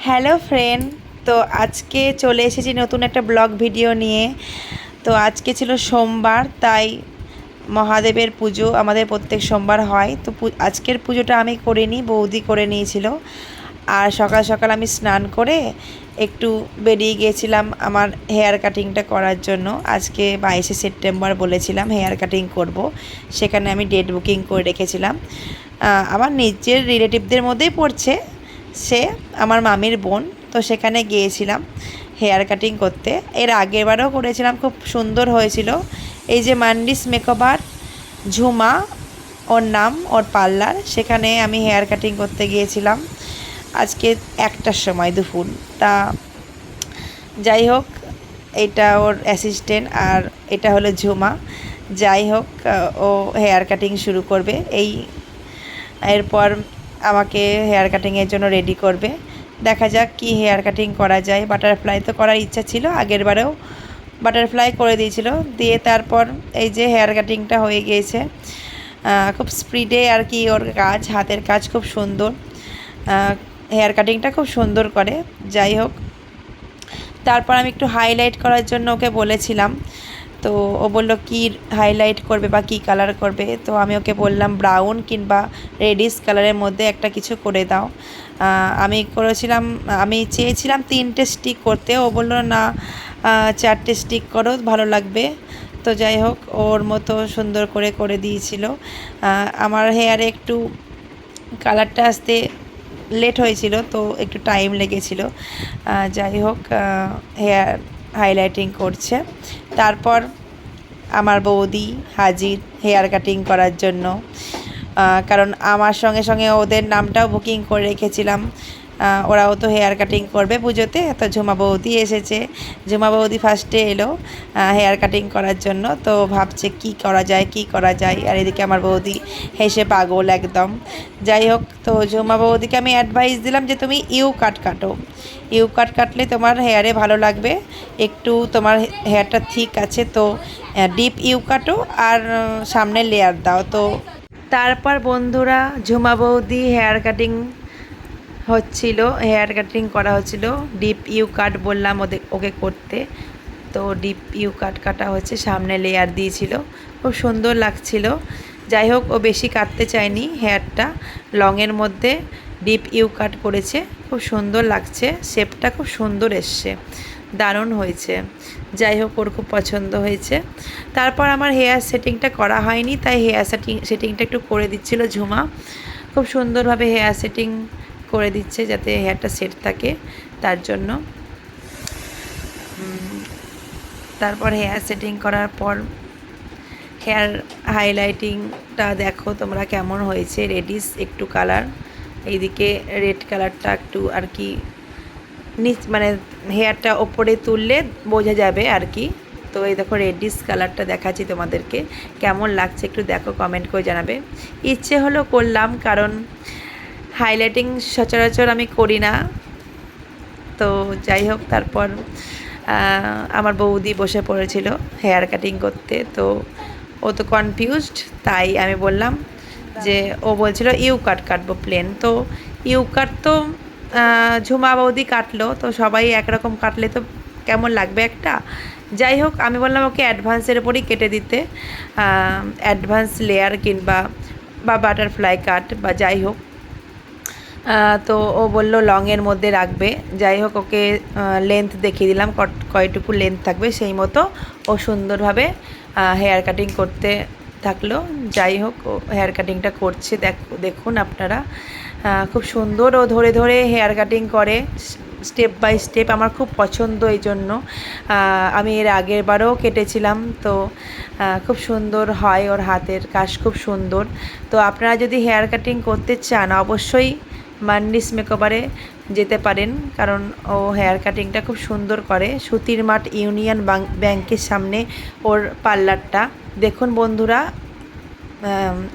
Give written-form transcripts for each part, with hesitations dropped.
Hello friend. তো আজকে চলে এসেছি নতুন একটা ব্লগ ভিডিও নিয়ে। তো আজকে ছিল সোমবার, তাই মহাদেবের পুজো আমাদের প্রত্যেক সোমবার হয়। তো আজকের পুজোটা আমি করিনি, বৌদি করে নিয়েছিল। আর সকাল সকাল আমি স্নান করে একটু বেরিয়ে গিয়েছিলাম আমার হেয়ার কাটিংটা করার জন্য। আজকে 22শে সেপ্টেম্বর বলেছিলাম হেয়ার কাটিং করব, সেখানে আমি ডেট বুকিং করে রেখেছিলাম। আমার নিজের রিলেটিভদের মধ্যেই পড়ছে, সে আমার মামির বোন। তো সেখানে গিয়েছিলাম হেয়ার কাটিং করতে। এর আগেরবারও করেছিলাম, খুব সুন্দর হয়েছিল। এই যে মান্ডিস মেকওভার, ঝুমা ওর নাম, ওর পার্লার, সেখানে আমি হেয়ার কাটিং করতে গিয়েছিলাম আজকে 1টার সময় দুপুর। তা যাই হোক, এটা ওর অ্যাসিস্ট্যান্ট আর এটা হলো ঝুমা। যাই হোক, ও হেয়ার কাটিং শুরু করবে। এরপর আমাকে হেয়ার কাটিংয়ের জন্য রেডি করবে। দেখা যাক কি হেয়ার কাটিং করা যায়। বাটারফ্লাই তো করার ইচ্ছা ছিল, আগেরবারেও বাটারফ্লাই করে দিয়েছিল। দিয়ে তারপর এই যে হেয়ার কাটিংটা হয়ে গিয়েছে। খুব স্পিডে আর কি ওর কাজ, হাতের কাজ খুব সুন্দর। হেয়ার কাটিংটা খুব সুন্দর করে। যাই হোক, তারপর আমি একটু হাইলাইট করার জন্য ওকে বলেছিলাম। তো ও বলল কী হাইলাইট করবে বা কী কালার করবে। তো আমি ওকে বললাম ব্রাউন কিংবা রেডিশ কালারের মধ্যে একটা কিছু করে দাও। আমি চেয়েছিলাম 3টে স্টিক করতে, ও বলল না 4টে স্টিক করো, ভালো লাগবে। তো যাই হোক, ওর মতো সুন্দর করে করে দিয়েছিল। আমার হেয়ারে একটু কালারটা আসতে লেট হয়েছিল, তো একটু টাইম লেগেছিল। যাই হোক, হেয়ার হাইলাইটিং করছে। তারপর আমার বৌদি হাজির হেয়ার কাটিং করার জন্য। কারণ আমার সঙ্গে সঙ্গে ওদের নামটাও বুকিং করে রেখেছিলাম। ওরাও তো হেয়ার কাটিং করবে পুজোতে। তো ঝুমা বৌদি এসেছে। ঝুমা বৌদি ফার্স্টে এলো হেয়ার কাটিং করার জন্য। তো ভাবছে কি করা যায়। আর এদিকে আমার বৌদি হেসে পাগল একদম। যাই হোক, তো ঝুমা বৌদিকে আমি অ্যাডভাইস দিলাম যে তুমি ইউ কাট কাটো। ইউ কাট কাটলে তোমার হেয়ারে ভালো লাগবে। একটু তোমার হেয়ারটা ঠিক আছে, তো ডিপ ইউ কাটো আর সামনে লেয়ার দাও। তো তারপর বন্ধুরা, ঝুমা বৌদি হেয়ার কাটিং করা হচ্ছিল। ডিপ ইউ কাট বললাম ওকে করতে। তো ডিপ ইউ কাট কাটা হচ্ছে, সামনে লেয়ার দিয়েছিল, খুব সুন্দর লাগছিল। যাই হোক, ও বেশি কাটতে চায়নি হেয়ারটা, লংয়ের মধ্যে ডিপ ইউ কাট করেছে। খুব সুন্দর লাগছে, শেপটা খুব সুন্দর এসছে, দারুণ হয়েছে। যাই হোক, ওর খুব পছন্দ হয়েছে। তারপর আমার হেয়ার সেটিংটা করা হয়নি, তাই হেয়ার সেটিংটা একটু করে দিচ্ছিল ঝুমা। খুব সুন্দরভাবে হেয়ার সেটিং করে দিচ্ছে যাতে হেয়ারটা সেট থাকে, তার জন্য। তারপর হেয়ার সেটিং করার পর হেয়ার হাইলাইটিংটা দেখো তোমরা কেমন হয়েছে। রেডিশ একটু কালার, এইদিকে রেড কালারটা একটু আর কি মানে হেয়ারটা ওপরে তুললে বোঝা যাবে আর কি। তো এই দেখো রেডিশ কালারটা দেখাচ্ছি তোমাদেরকে, কেমন লাগছে একটু দেখো, কমেন্ট করে জানাবে। ইচ্ছে হলো করলাম, কারণ হাইলাইটিং সচরাচর আমি করি না। তো যাই হোক, তারপর আমার বৌদি বসে পড়েছিল হেয়ার কাটিং করতে। তো ও তো কনফিউজড, তাই আমি বললাম যে, ও বলছিল ইউ কাট কাটবো প্লেন। তো ইউ কাট তো ঝুমা বৌদি কাটলো, তো সবাই একরকম কাটলে তো কেমন লাগবে একটা। যাই হোক, আমি বললাম ওকে অ্যাডভান্সের ওপরই কেটে দিতে, অ্যাডভান্স লেয়ার কিংবা বাটারফ্লাই কাট বা যাই হোক। তো ও বলল লংয়ের মধ্যে রাখবে। যাই হোক, ওকে লেন্থ দেখিয়ে দিলাম কয়টুকু লেন্থ থাকবে, সেই মতো ও সুন্দরভাবে হেয়ার কাটিং করতে থাকলো। যাই হোক, ও হেয়ার কাটিংটা করছে, দেখুন আপনারা। খুব সুন্দর ও ধরে ধরে হেয়ার কাটিং করে, স্টেপ বাই স্টেপ। আমার খুব পছন্দ, এই জন্য আমি এর আগের বারেও কেটেছিলাম। তো খুব সুন্দর হয়, ওর হাতের কাজ খুব সুন্দর। তো আপনারা যদি হেয়ার কাটিং করতে চান, অবশ্যই মান্ডিস মেকওভারে যেতে পারেন, কারণ ও হেয়ার কাটিংটা খুব সুন্দর করে। সুতির মাঠ ইউনিয়ন ব্যাংকের সামনে ওর পার্লারটা। দেখুন বন্ধুরা,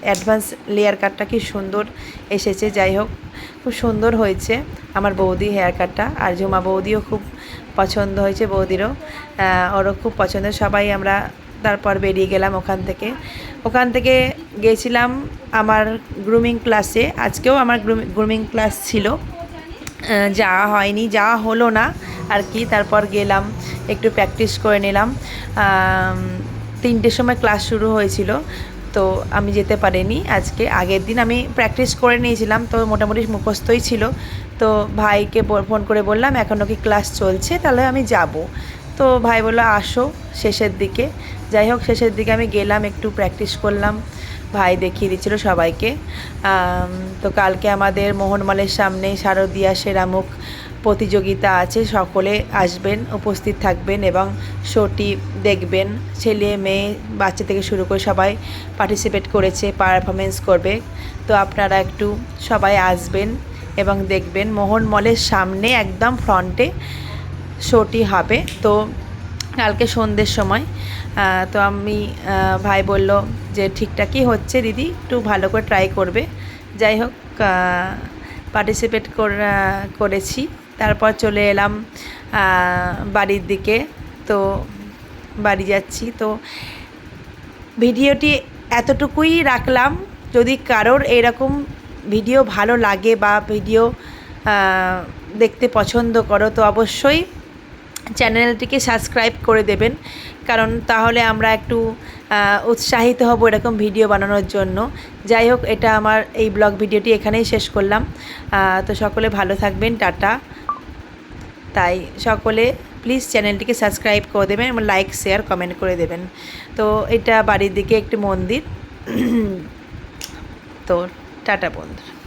অ্যাডভান্স লেয়ার কাটটা কি সুন্দর এসেছে। যাই হোক, খুব সুন্দর হয়েছে আমার বৌদি হেয়ার কাটটা। আর ঝুমা বৌদিও খুব পছন্দ হয়েছে, বৌদিরও, ওরও খুব পছন্দ। সবাই আমরা তারপর বেরিয়ে গেলাম ওখান থেকে গেছিলাম আমার গ্রুমিং ক্লাসে। আজকেও আমার গ্রুমিং ক্লাস ছিল। যাওয়া হয়নি, যাওয়া হলো না আর কি। তারপর গেলাম, একটু প্র্যাকটিস করে নিলাম। 3টের সময় ক্লাস শুরু হয়েছিল, তো আমি যেতে পারিনি আজকে। আগের দিন আমি প্র্যাকটিস করে নিয়েছিলাম, তো মোটামুটি মুখস্থই ছিল। তো ভাইকে ফোন করে বললাম এখনও কি ক্লাস চলছে, তাহলে আমি যাব। তো ভাই বললো আসো শেষের দিকে। যাই হোক, শেষের দিকে আমি গেলাম, একটু প্র্যাকটিস করলাম, ভাই দেখিয়ে দিচ্ছিল সবাইকে। তো কালকে আমাদের মোহনমলের সামনে শারদীয়া সেরামুখ প্রতিযোগিতা আছে, সকলে আসবেন, উপস্থিত থাকবেন এবং শোটি দেখবেন। ছেলে মেয়ে বাচ্চা থেকে শুরু করে সবাই পার্টিসিপেট করেছে, পারফরমেন্স করবে। তো আপনারা একটু সবাই আসবেন এবং দেখবেন। মোহনমলের সামনে একদম ফ্রন্টে শোটি হবে। তো কালকে সন্ধ্যের সময়। তো আমি ভাই বলল যে ঠিকঠাকই হচ্ছে দিদি, একটু ভালো করে ট্রাই করবে। যাই হোক, পার্টিসিপেট করেছি। তারপর চলে এলাম বাড়ির দিকে। তো বাড়ি যাচ্ছি। তো ভিডিওটি এতটুকুই রাখলাম। যদি কারোর এরকম ভিডিও ভালো লাগে বা ভিডিও দেখতে পছন্দ করো, তো অবশ্যই চ্যানেলটিকে সাবস্ক্রাইব করে দেবেন, কারণ তাহলে আমরা একটু উৎসাহিত হব এরকম ভিডিও বানানোর জন্য। যাই হোক, এটা আমার এই ব্লগ ভিডিওটি এখানেই শেষ করলাম। তো সকলে ভালো থাকবেন, টাটা। তাই সকলে প্লিজ চ্যানেলটিকে সাবস্ক্রাইব করে দেবেন এবং লাইক শেয়ার কমেন্ট করে দেবেন। তো এটা বাড়ির দিকে একটি মন্দির। তো টাটা বন্ধুরা।